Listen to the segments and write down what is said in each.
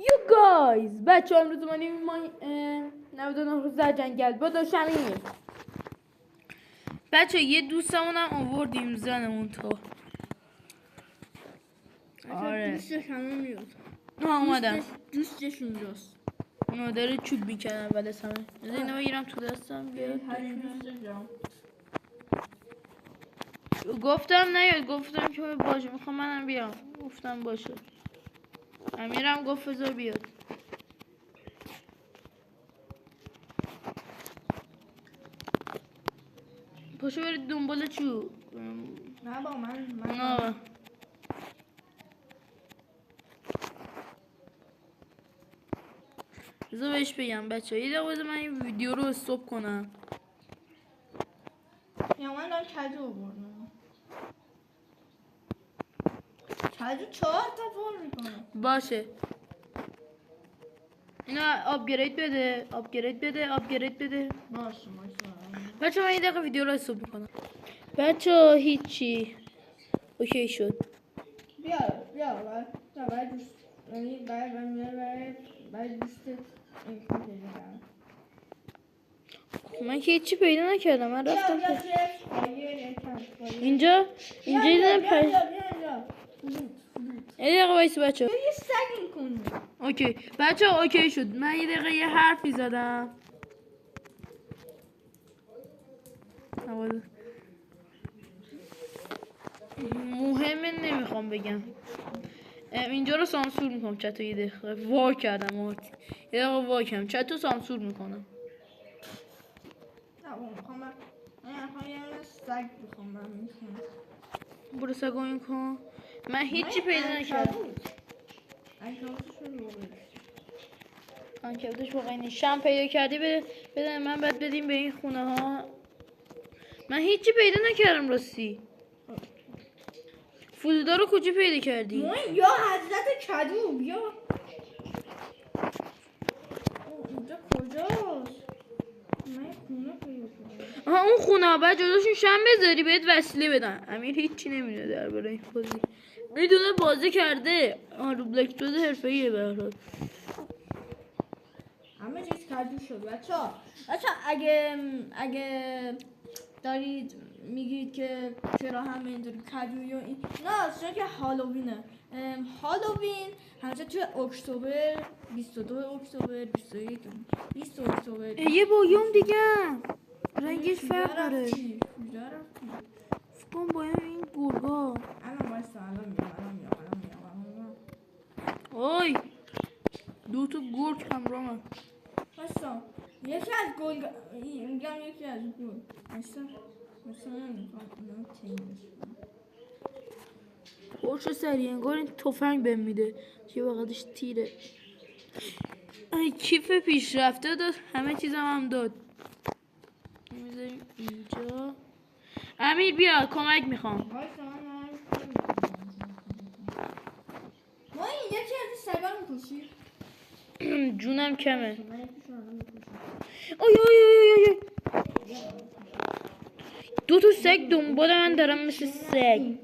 You guys بچه امروز اومدیم ما 99 روز در جنگل با داشتمیم. بچه یه دوستمون هم آوردیم زنمون تا آره دوستش همه میاد. اومدم دوستش اونجاست. اونا داره چوب میکنن ولی سمه اینو بگیرم تو دستم بیاد. گفتم نیاد، گفتم که باشه میخوام منم بیام، گفتم باشه. امیرم گفت بذار بیاد. پاشو برید دنبال چوب. نه با من نه بذار بهش بگم بچه یه دقیقه بذار من این ویدیو رو استوب کنم. یا من دارم کدو بردم. کدو 4 تا پر میکنم. باشه اینو آپگرید بده، آپگرید بده، آپگرید بده. باشه بچه من یه دقیقه ویدیو رو استوب میکنم. بچه هیچی اوکی شد. بیا برای دوست یعنی برای دوست من که هیچی پیدا نکردم. من رفتم اینجا یه دقیقه وایسی بچه. یه سگ میکنی. اوکی بچه اوکی شد. من یه دقیقه یه حرفی زدم. مهمه نمیخوام بگم. اینجا رو سانسور میکنم. چطور یه دقیقه وا کردم. یه دقیقه وا کردم. چطور سانسور میکنم. سگ میخوام برو سگو این کن. من هیچی پیدا نکردم. عنکبوتش واقعا نیشم پیدا کردی بده من بعد بدیم به این خونه ها. من هیچی پیدا نکردم راستی. فلودا رو کجا پیدا کردی؟ یا حضرت کدو بیا. اینجا کجاست؟ من خونه پیدا کردم. آها اون خونه ها بعد جداشون شم بذاری بهت وسیله بدن. امیر هیچی نمیدونه درباره این بازی. میدونه بازی کرده. روبلکس بازی حرفه‌ایه به هر حال. همه چیز کدو شد بچه‌ها. اگه دارید میگید که چرا همه اینطوری کدوی و این نه چون که هالووینه. هالووین همیشه توی اکتبر 22 اکتبر 21 20 اکتبر یه بایوم دیگه رنگش فرق داره. فکرم باید این گرگا الان واسه الان میام. اوی دو تا گرگ همراهن. واسه یکی از گل میگم یکی از گل مثلا نمیخوام خوش سریع انگار این تفنگ بهم میده که بقیدش تیره. ای کیف پیشرفته داد. همه چیزم هم داد. میذاریم اینجا. امیر بیا کمک میخوام. ما این یکی از سگا میکشی. جونم کمه. اوی دو تا سگ دنبال من دارم مثل سگ.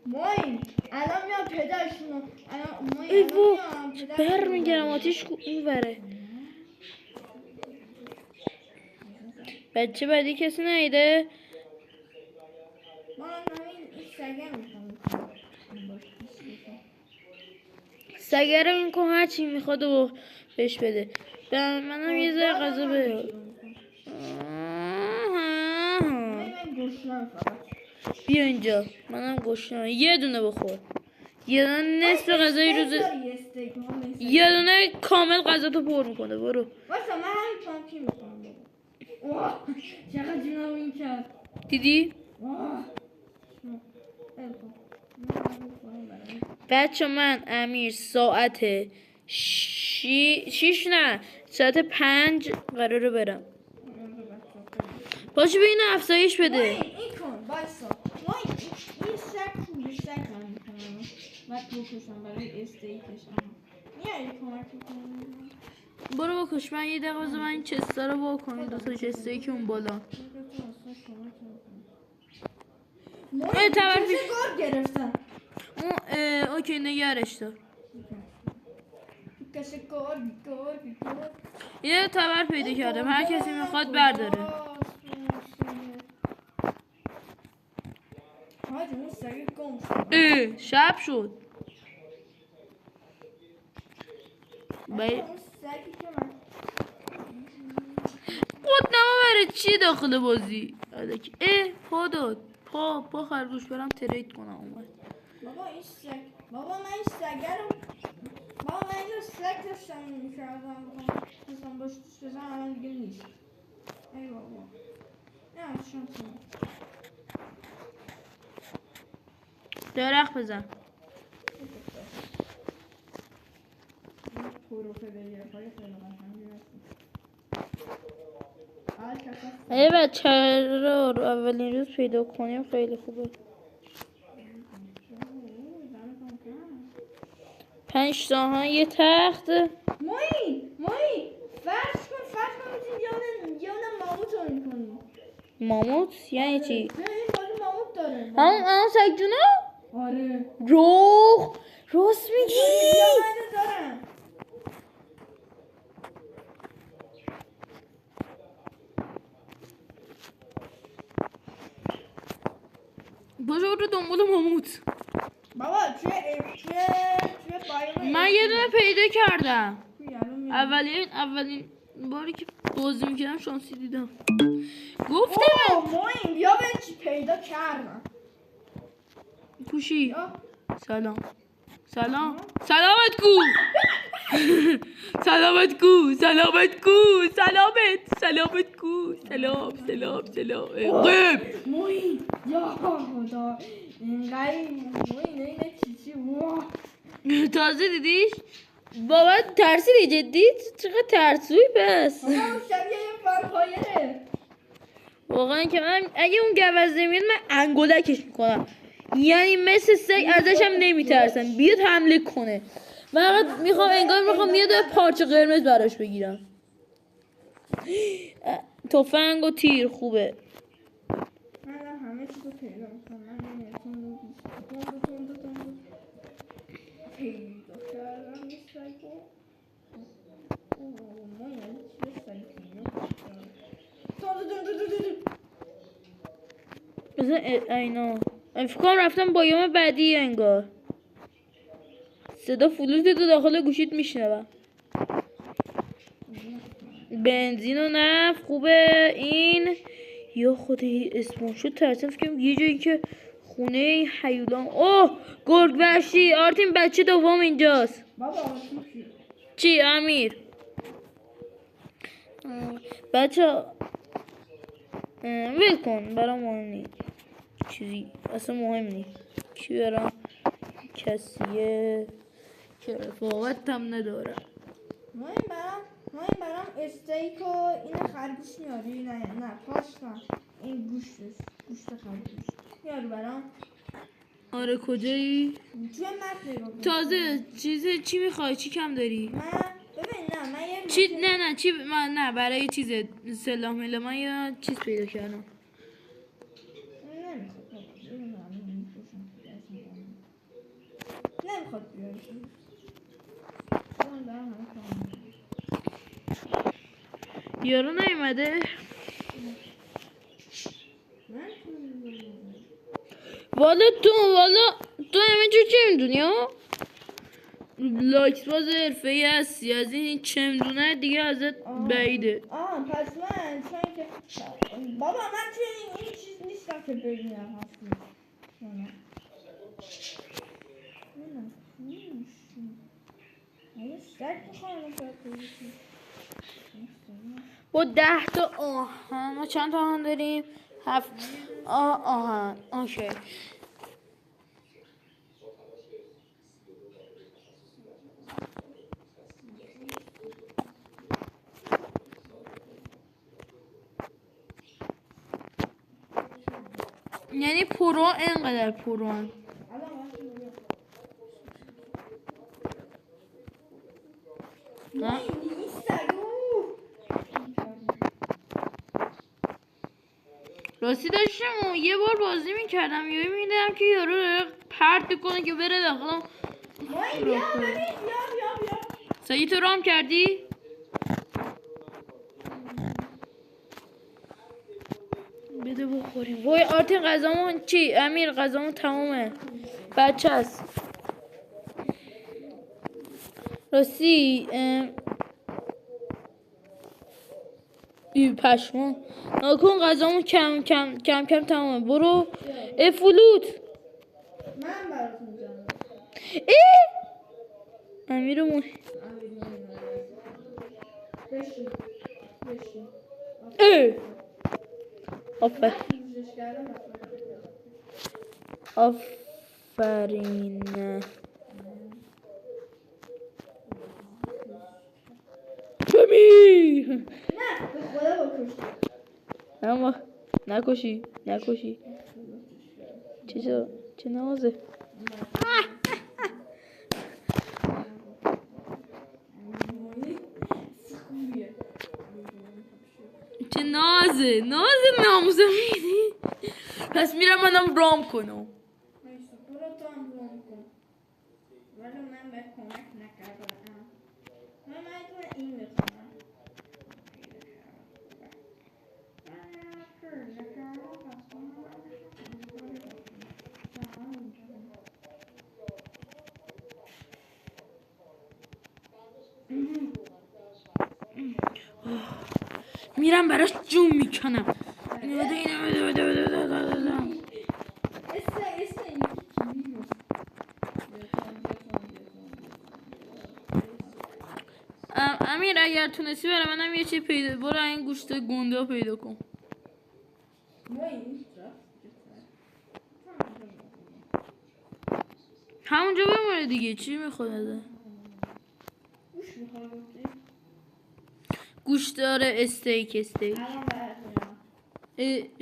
موین الان میام پدرشونو. ای وو برمیگردم آتیش اون وره. بچه بعدی کسی نیده. من این سگه میخوام سگه رو این کن هرچی میخواد و بهش بده. به منم یه ذره غذا بده. بیا اینجا منم گشنم. یه دونه بخور. یه دونه نصف غذای روز. یه دونه کامل غذا تو پر میکنه. برو واسه من همین پامکی میخوام. چقدر جونم این کرد. دیدی؟ بچه من امیر ساعت 6 نه ساعت 5 قراره برم. باشه به این افزایش بده. این کن بایستا. این سگ هم میکنم بعد بکشم برای استیکش. میاری کمک میکنم. برو بکش. من یه دقیقه بذار من این چستا رو بکنم. دو تا چسته که اون بالا چه گرگ گرفتن. اوکی نگرش دار. کسی کار یه تبر پیدا کردم، هر کسی میخواد برداره. حاجی اون سگه گم شب شد. اون سگی که من قطنمه برای چی داخل بازی؟ پا داد. پا خرگوش برم ترید کنم اومد. بابا این سگ بابا من این سگه رو بابا من اینو سگ داشتم میکردم خواستم باش دوست بزنم الان دیگه نیست. ای بابا نه شانس درخت بزن. اگه بچه رو اولین روز پیدا کنیم خیلی خوبه. 5 تا یه تخت. موین فرض کن میتونی یاد ماموت رو میکنی. ماموت یعنی چی؟ این بازی ماموت داره. همون سگجونا؟ آره راست میگی؟ دارم. باشو رو دنبال ماموت. بابا توی بایوم من یه دونه پیدا کردم. اولین باری که بازی میکردم شانسی دیدم. گفتم موین بیا به چی پیدا کردم. کوشی سلام سلامت کو سلامت کو سلام موین یا خدا اینقدر موین اینه چی تازه دیدیش؟ بابا ترسیدی جدی؟ چقدر ترسوی پس. بابا شبیه یه فرفایره واقعا که من اگه اون گوزه میاد من انگولکش میکنم، یعنی مثل سگ ازشم نمیترسم بیاد حمله کنه. من میخوام یه دو پارچه قرمز براش بگیرم. تفنگ و تیر خوبه. من همه چیزو پیدا میکنم. من نمیتونم پیدا کردم این سگو. ما یعنی چیه مثلا اینا فکر کنم رفتم بایوم بعدی انگار. صدا فلوت تو داخل گوشیت میشنوم. بنزین و نفت خوبه. این یا خدای اسمون شد ترسم فکرم یه جایی که خونه حیولان. اوه گرگ وحشی. آرتین بچه دوم اینجاست. بابا چی امیر؟ بچه ول کن برام مهم نیست چیزی اصلا مهم نیست چی برام کسیه که رفاقت هم نداره. ما این برام استیک و این خرگوش میاری. نه پاشتم این گوشت خرگوش میاری برام. آره کجایی؟ توی مپ تازه چی میخوای؟ چی کم داری؟ ببین من یه چی نه برای چیز سلاح مله من یه چیز پیدا کردم. نمیخواد بیاری. یارو نیومده؟ والا تو همه جو چه میدونی ها؟ لاکس باز حرفه ای هستی، از این چه میدونه دیگه ازت بعیده. پس من چون که بابا من توی این چیز نیستم که ببینم هستی. با 10 تا آهن. ما چند تا آهن داریم؟ 7 آهن. اوکی. یعنی پرو اینقدر پروان. نه راستی داشتم یه بار بازی میکردم یه میدم که یارو داره پرت میکنه که بره داخل. بیا سگی تو رام کردی؟ بده بخوریم. وای آرتین غذامون چی؟ امیر غذامون تمومه. بچه است. راستی پشمام نکن غذامون کم تمومه. برو فلوت. من براتون جانم. امیرمون بشین. آفر کوشش کردم. آفرین. بمی نه به خدا بکش. اما نکشی چه نازه. چه نازه ناموزه میدی. پس میرم منم رام کنم. برو تو هم رام کن. ولی من به کمک نکردم. من این میخوام. میرم براش جون میکنم. امیر اگر تونستی برای منم یه چی پیدا برو این گوشت گنده پیدا کن. همونجا بمونه دیگه. چی میخواد ازه؟ گوشت داره. استیک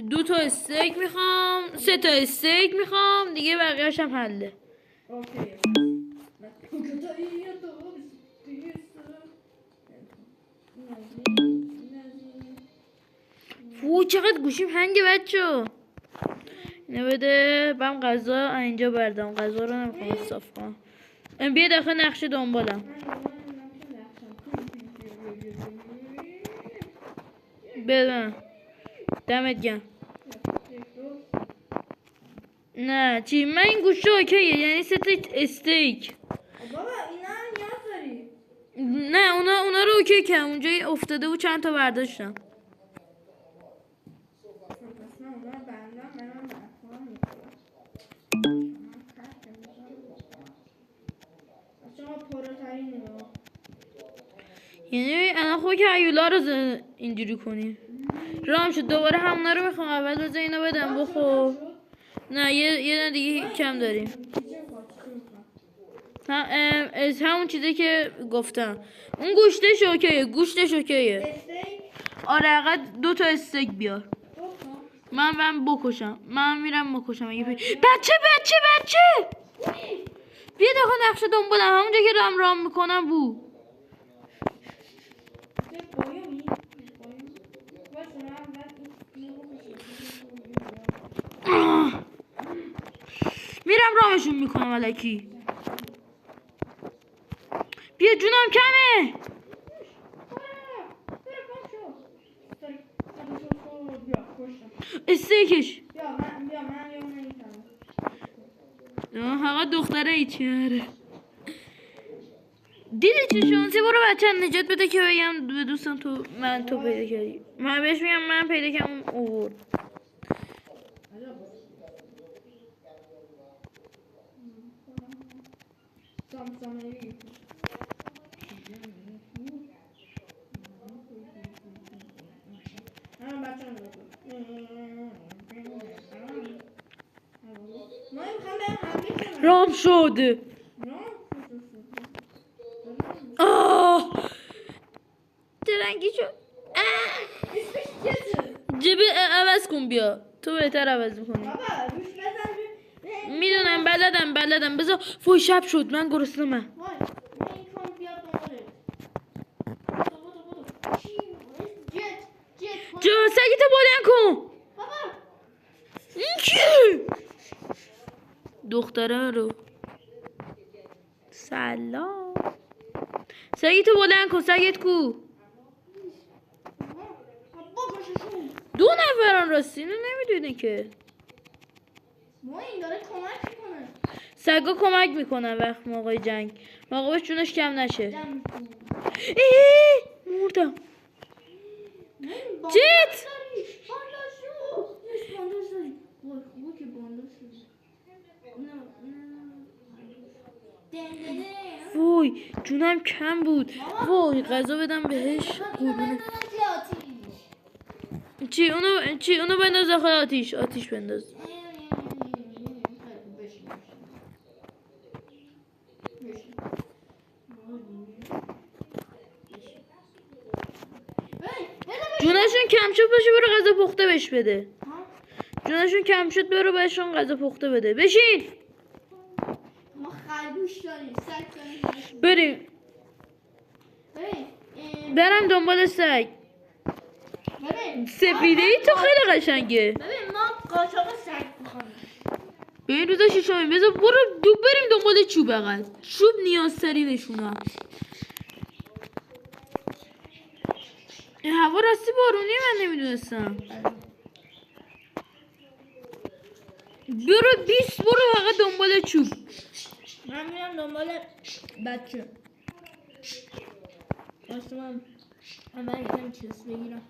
2 تا استیک میخوام. 3 تا استیک میخوام دیگه. بقیه‌اش هم حله. فو چقدر گوشیم هنگه بچه. اینو بده بم غذا اینجا بردم. غذا رو نمیخوام صاف کنم. بیا داخل نقشه دنبالم. بدم دمت گرم. نه چی من این گوشه اوکیه. یعنی 3 تا استیک. بابا اینا هم نیاز داری. نه اونا رو اوکی که اونجا افتاده و چند تا برداشتم. یعنی الان خوب که هیولا رو اینجوری کنیم. رام شد دوباره همونا رو میخوام. اول بذار اینو بدم بخور. نه یه دیگه کم داریم. همون چیزی که گفتم. اون گوشتش اوکیه. آره اقد 2 تا استیک بیار. من بکشم. من میرم بکشم. بچه بیا داخل نقشه دنبالم. همونجا که رام میکنم بو. میرم رامشون میکنم الکی. بیا جونم کمه. استیکش فقط دختره ایچاره. دیدی چه شانسی. برو بچه نجات بده که بگم به دوستم تو پیدا کردی. من بهش میگم من پیدا کردم اوورد. رام شد. درنگی شد. جبه عوض کن بیا. تو بهتر عوض میکنی. میدونم بلدم. بذار فوی شب شد. من گرسنمه. سگی تو بلند کن. این کی؟ دختره رو. سلام سگتو بلند کن. سگت کو؟ بکششون. 2 نفرن راستی. اینو نمیدونی که ما این داره کمک میکنه. سگا کمک میکنن وقت موقع جنگ. موقعش جونش کم نشه. جمع کن. مردم. جت جت. بانداج شو. بانداج داری. وای خوبه که بانداج شد. نه. وای جونم کم بود. وای غذا بدم بهش. قربونه. چی اونو بنداز داخل آتیش بنداز. جونشون کم شد باشه برو غذا پخته بهش بده. جونشون کم شد برو بهشون غذا پخته بده. بشین. ما خرگوش داریم. سگ داریم. بریم. برم دنبال سگ. سپیده ای تو خیلی قشنگه. ببین ما قاچاق سگ می‌خوایم. به این روزا شیشمی بذار برو بریم دنبال چوب. اقل چوب نیازترینشونه. هوا راستی بارونی من نمیدونستم. برو فقط دنبال چوب. من میرم دنبال بچه. من یکم چیز بگیرم.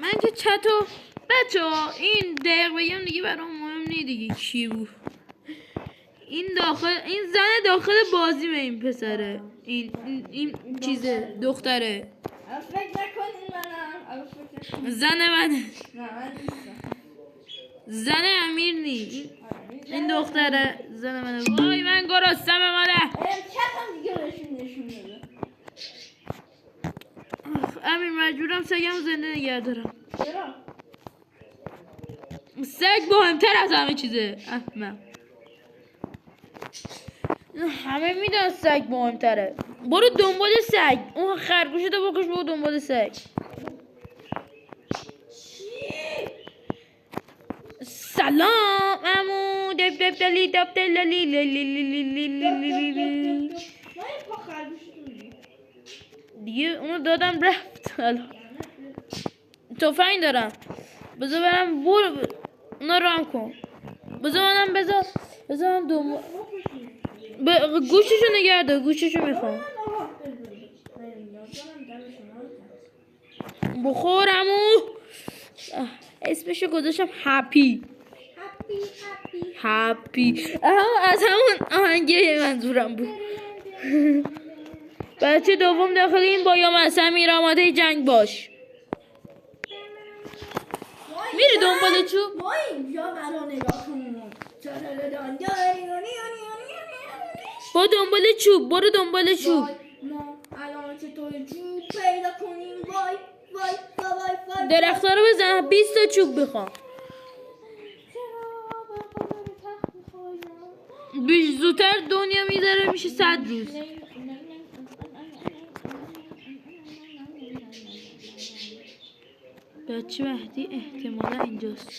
من که چطور بچه ها این دقیق بگم دیگه برام مهم نی دیگه کی بود. این زن داخل بازی به این پسره. این چیزه دختره. فکر نکنین منم. زن من. نه من نیستم. زن امیر نی. این دختره زن منه. وای من گرسنم ماده. کتم دیگه بهشون نشون بده. امیر مجبورم سگم زنده نگه دارم. چرا؟ سگ مهمتر از همه چیزه. احمق. همه میدونن سگ مهمتره. برو دنبال سگ. اون خرگوشتو بکش برو دنبال سگ. سلام عمو. دب دلی دب دلی دیگه اونو دادم رفت. تفنگ دارم. بذار برم برو اونا رام کن. بذار منم دنبال گوششو نگه دار. گوششو میخوام بخورمو. اسمشو گذاشتم هپی. از همون آهنگه منظورم بود. بچه دوم داخل این بایام هست. امیر آماده جنگ باش. میری دنبال چوب؟ ما اینجا برا نگاه کنیم. برو دنبال چوب. ما الان چطور چوب پیدا کنیم؟ وای. درخت‌ها رو بزن. 20 تا چوب بخوام. بیش زودتر دنیا میذاره میشه 100 روز. بچه مهدی احتمالا اینجاست.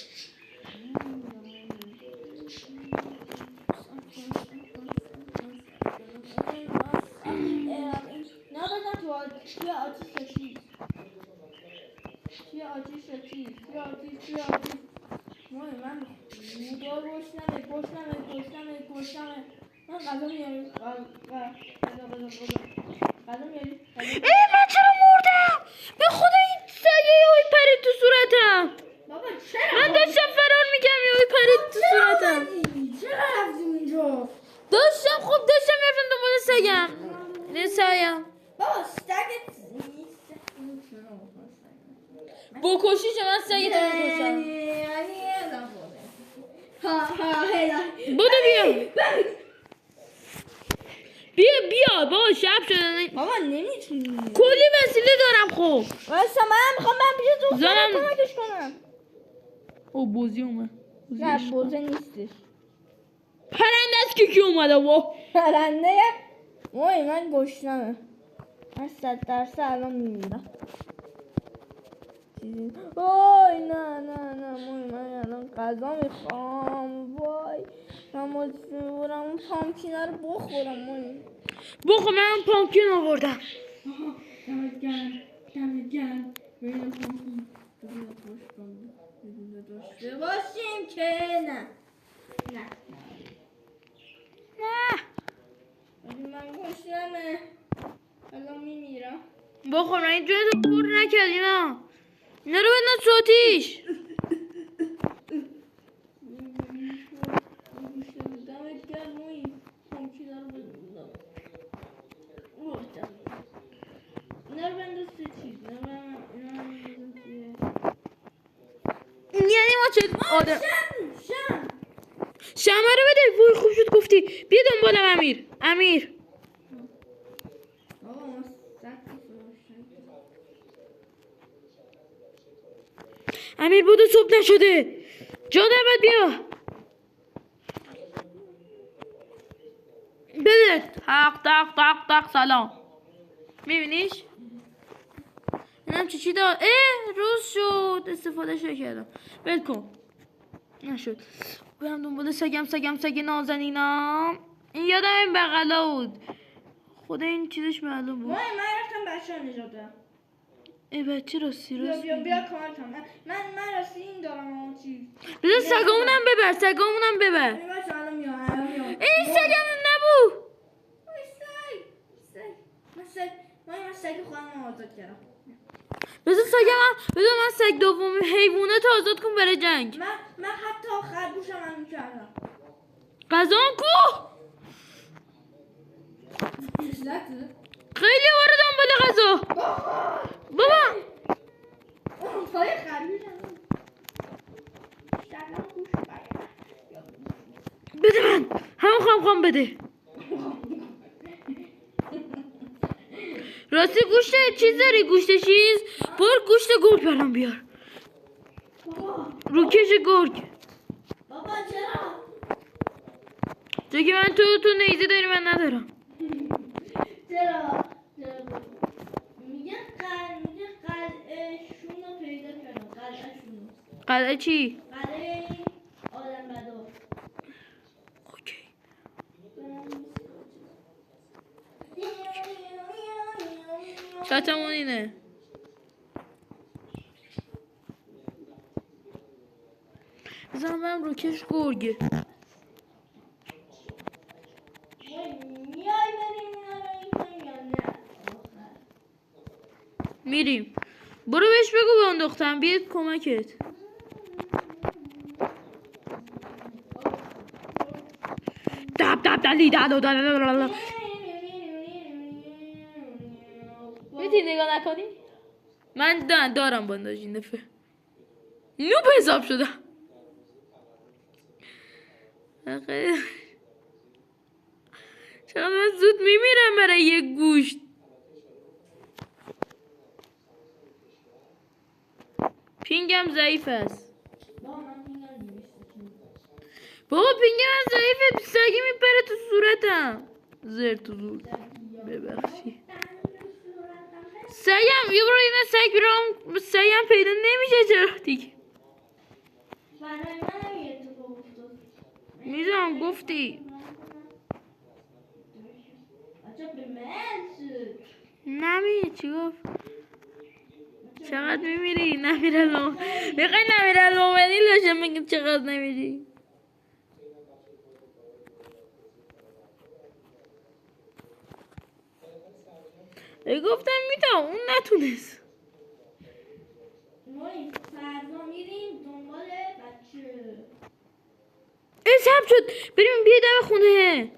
من گوشتمه. من غذا میاریم. من چرا مردم؟ به خدا این سگه یهویی پرید تو صورتم. بابا چرا؟ من داشتم فرار میگم یهویی پرید تو صورتم. چرا رفتی اونجا؟ داشتم میرفتم دنبال سگم. بابا سگت نیست. بکشی چه من سگتو بکشم. بودو بیا بابا شب شده. بابا نمیتونی. کلی وسیله دارم. خب واسه من میخوام پیش تو زنم. کمکش کنم. او بوزی اومد. نه بوزه نیستش. پرنده است که اومده با پرنده. وای من گشنمه. من 100% الان میمیرم. وای نه من الان غذا میخوام. وای من مجبورم اون پامکینه رو بخورم مایی. بخور، من پامکین آوردم. دمت گرم ببینم پامکین بدون داشته باشیم که نه ولی من گوشتمه الان میمیرم. بخور، من این جون تو پر نکرد اینا رو بدن صوتیش. دمت گرم مایی پامکینه رو بدون اینا رو بنداز توی چیز یعنی ما چه آدم شم شمع رو بده. وای خوب شد گفتی. بیا دنبالم امیر. امیر بودو صبح نشده. جان احمد بیا بده. تق تق تق تق. سلام. میبینیش اینم چی داد. روز شد. استفاده شو کردم. ول کن. نشد. برم دنبال سگ نازنینم. این یادم این بغلا بود. خدا این چیزش معلوم بود. من رفتم بچه ها نجات دارم. ای بچه راستی بیا کار کنم. من راستی این دارم اون چیز. بذار سگامونم ببر. این سگمون نبود. من سگ خودم آزاد کردم. بذار من سگ دوم حیوانات آزاد کن برای جنگ. من حتی خرگوشم هم میکردم. غذام کو؟ خیلی وارد دنبال غذا. بابا پای خرگوشم بده من. همون خواهم بده. راستی گوشت چیز داری؟ گوشت چیز؟ برو گوشت گرگ برام بیار. روکش گرگ. بابا چرا؟ چون که من تو نیزه داری من ندارم. چرا؟ میگه قلعه شونو پیدا کردم. قلعه چی؟ قلعه آدم بدو. اوکی. شاتمون اینه. بزنم برم روکش گرگ. میریم. برو بهش بگو به اون دخترم بیاد کمکت. دب میتونی نگاه نکنی؟ من دارم بانداج این دفعه. نوب حساب شدم. چقدر من زود میمیرم برای یک گوشت. پینگم ضعیف است. بابا پینگم ضعیفه. سگی میپره تو صورتم. زر تو زور. ببخشی. سگم یه برو اینه سگ بیرام. سگم پیدا نمیشه چرا دیگه. میدونم گفتی. نمی چی گفت؟ چقدر میمیری؟ نمیره لوم میخوای نمیره لومنی لاشم بگیم چقدر نمیری. گفتم میتونم اون نتونست. فردا میریم دنبال بچه. شب شد. بریم بیا دم خونه.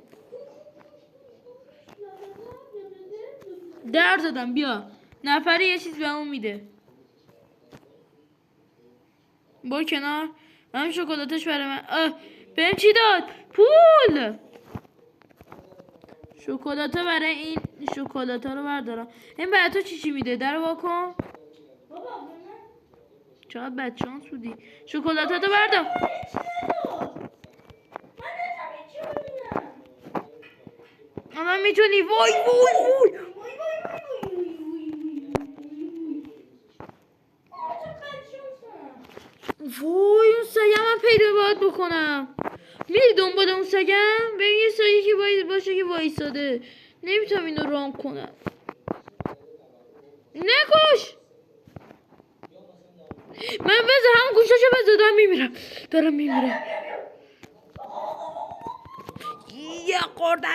در زدم. بیا نفری یه چیز به اون میده. با کنار. من شکلاتش برای من. بهم چی داد؟ پول. شکلاتا برای این. شکلاتا رو بردارم. این برای تو چی میده؟ در رو واکن. چقدر بدشانس بودی. شکلاتا رو بردار. من میتونی. وای وای اون سگم من پیدا باید بکنم. میری میری دنبال اون سگم؟ ببین یه سگی که باید باشه که وایساده. نمیتونم اینو رام کنم. نکش. من بذار هم گوشاشو بذار دارم میمیرم. یه خورده.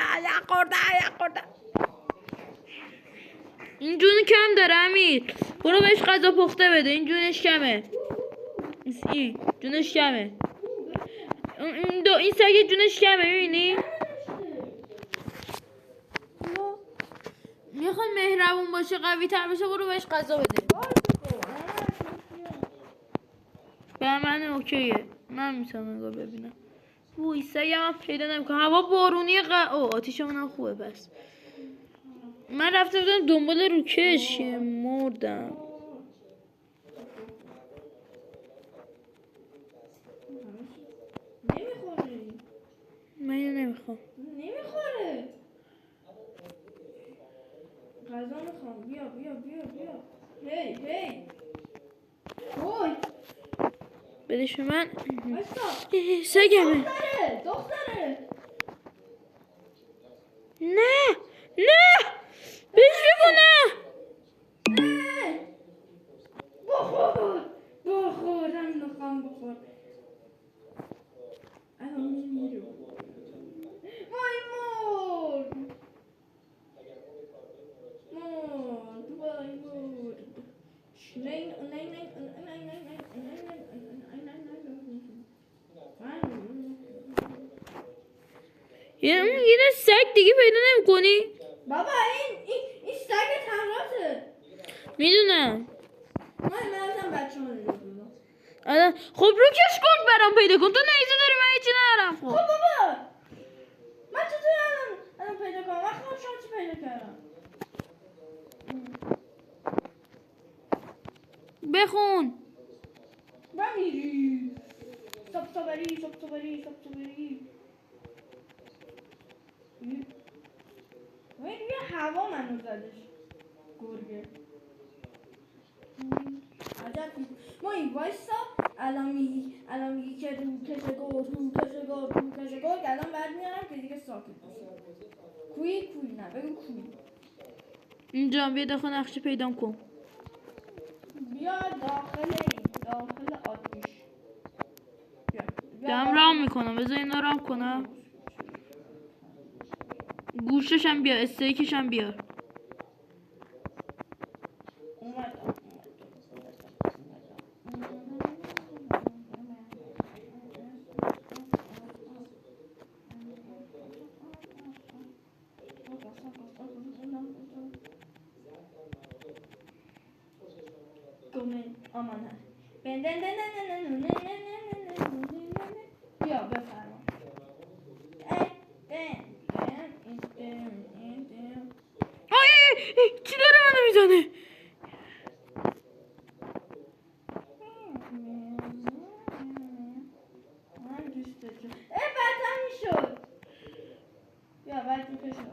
این جون کم داره امیر. برو بهش غذا پخته بده. این جونش کمه. این جونش کمه. این سگ جونش کمه میبینی؟ میخواد مهربون باشه قوی تر بشه برو بهش غذا بده. به من اوکیه. من میتونم نگاه ببینم. وای سگم هم پیدا نمیکنم. هوا بارونی آتیشمون هم خوبه پس. من رفته بودم دنبال روکش مردم. من اینو نمیخوام. نمیخوره. غذا میخوام. بیا. هی. وای. بدش به من. بسا. سگمه. دختره. نه. بهش بکنه. بخور. همین نخوام بخور. الان میمیره. وای مرد. یه سگ دیگه پیدا نمی‌کنی؟ بابا این سگ تمراته. میدونم. من لازم بچه‌ها رو ببینم. الان خب روکش کن برام پیدا کن. تو نیزه داری من هیچی ندارم. خب بابا من چطوری الان پیدا کنم؟ من خودم شانسی پیدا کردم. بخون. بمیری. سبتبری. یه هوا منو زدش. گرگه. عجب. ما این وایسا الان میگی که رو کشه گرگ الان بعد میارم که دیگه ساکت بشه. کوی نه بگو کوی. اینجا بیا داخل نقشه پیدا کن. بیا داخل آتیش. دارم رام میکنم. بذار اینا رام کنم. گوشتش هم بیار. استیکش هم بیار. آمانه. بیا بفرما. چی داره منو میزنه؟ من دوست دارم. بدتر میشد. بیا بعد میکشم.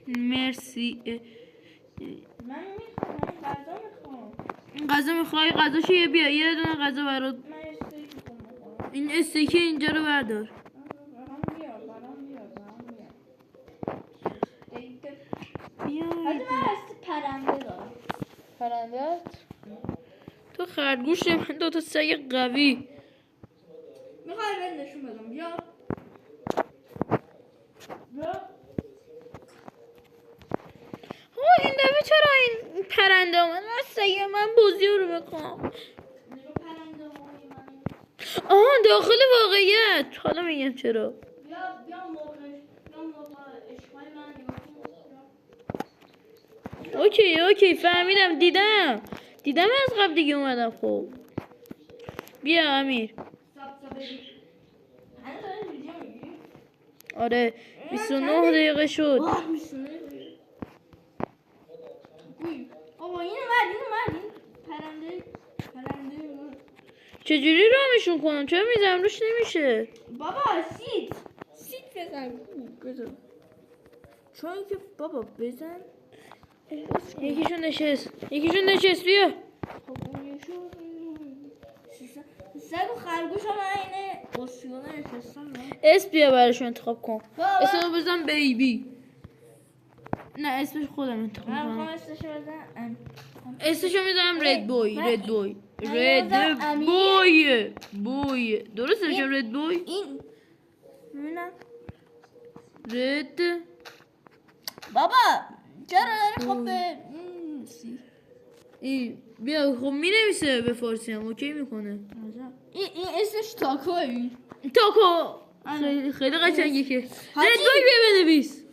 مرسی. من میخوام. غذا میخوای؟ غذاشو بیا. یه دونه غذا برات. من استیک میخوام. این استیکی اینجا رو بردار. برام بیار. بیا. حالا من پرنده دارم. پرنده؟ تو خرگوش من دوتا سگ قوی. میخوای بهت نشون بدم. بیا. این دفعه چرا این پرنده من سگ من بازی رو بکنم. آها داخل واقعیت. حالا میگم چرا. اوکی فهمیدم. دیدم از قبل دیگه اومدم. خب بیا امیر. آره 29 دقیقه شد. بابا این اومد پرنده چجوری رامشون کنم؟ چرا میزنم روش نمیشه؟ بابا سیت بزن. چون که بابا بزن. یکیشون نشست بیا. خب اون سگ و خرگوش هم اینه اسیونه نشستم اسم بیا براشون انتخاب کن. بابا. اسمو بزن بیبی. نه اسمش خودم انتخاب من کنم. میخوام اسمشو بزنم اسمشو میذارم رد بوی. من- رد بوی. من رد می‌ذارم امیر. بوی. بوی. درست میشه رد بوی؟ این ببینم رد بابا چرا داری خب به ای بیا خب می نویسه به فارسی هم اوکی میکنه. این اسمش تاکوی تاکو خیلی قشنگه که حاجی. رد بوی بیا بنویس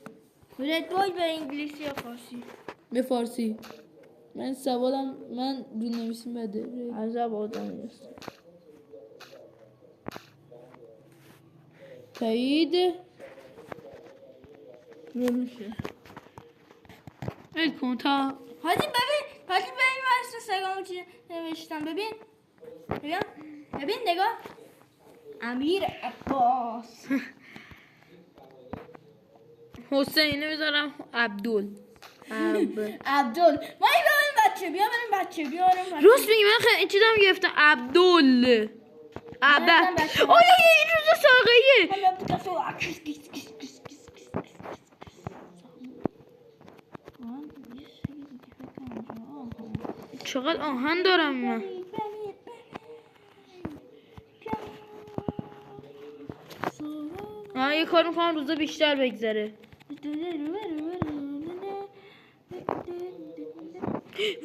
رد بوی به انگلیسی یا فارسی به فارسی. من سوالم من رو نویسیم بده. عذاب آدم نیست تایید نمیشه ای کن تا حاجی ببین من اسم سگامو چی نوشتم ببین نگاه امیر عباس حسین نمیذارم عبدال عبدال ما بیا بریم بچه راست میگی من خیلی چیزام گرفتم عبدال عبد بچه. آیا این روز ساقهیه چقدر آهن دارم من یه کار میکنم روزا بیشتر بگذره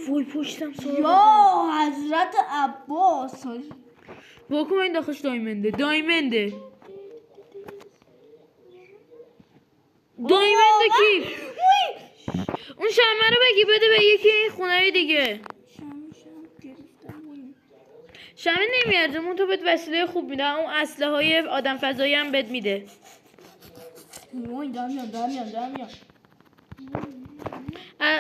وای پشتم سارا یا حضرت عباس واکن این داخلش دایمنده دایمنده کی اون شمه رو بگی بده به یکی این خونه دیگه شمه نمیارزه اون تو بهت وسیله خوب میده اون اسلحه های آدم فضایی هم بهت میده دارمیان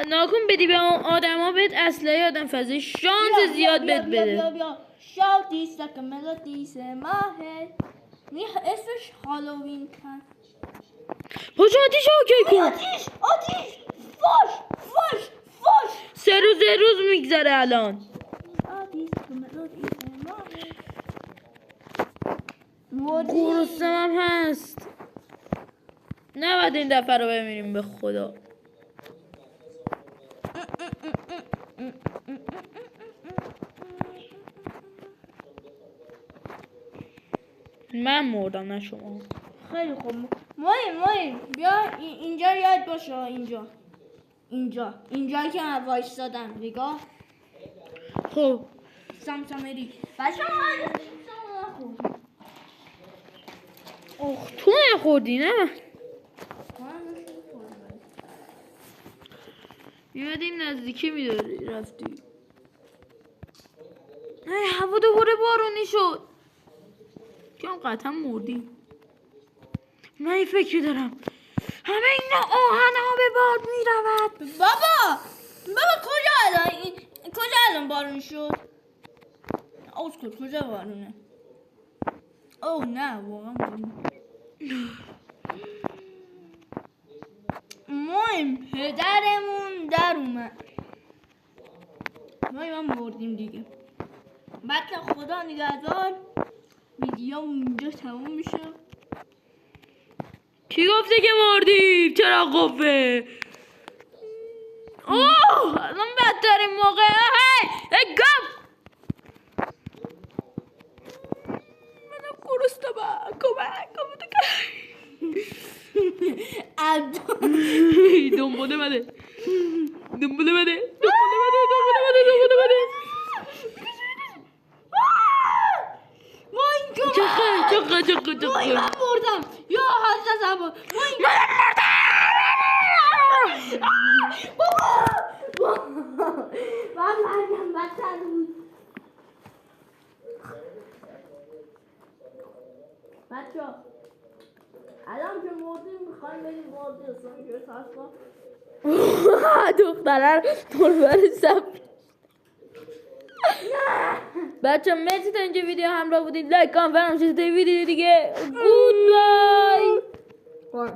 ناکن بدی به اون آدم ها بهت اسلحه آدم فضایی شانس زیاد بهت بده شاوتی سک ملودی ماهر اسمش هالووین کن پاشو آتیش اوکی کن آتیش فاش 3 روز میگذره الان آتیش سک ملودی ماهر گرسنم هم هست نباید این دفعه رو بمیریم به خدا من مردم نه شما خیلی خوب ماهی بیا اینجا یاد باشه اینجا که من وایستادم نگاه خب سامسامری بچه اخ تو نخوردی نه میاد این نزدیکی میداری رفتی هوا دوباره بارونی شد که اون قطعا مردی من این فکری دارم همه اینا آهن ها به باد میرود بابا کجا الان بارون شد کجا بارونه اوه نه واقعا بارون مهم پدرمون در اومد من مردیم دیگه بچه خدا نگهدار ویدیو اونجا تموم میشه کی گفته که مردیم چرا قفه اوه الان بدترین موقع هی گفت منم گرسته با کمک دنباله بده چقدر من مردم یا حضرت عباس من مرگم بدتر بود بچه الان که مردیم میخوایم بریم بازی اصلا دختره دوربر سب بچه مرسی تا اینجا ویدیو همراه بودید لایک کام فراموش نکنید ویدیو دیگه گود بای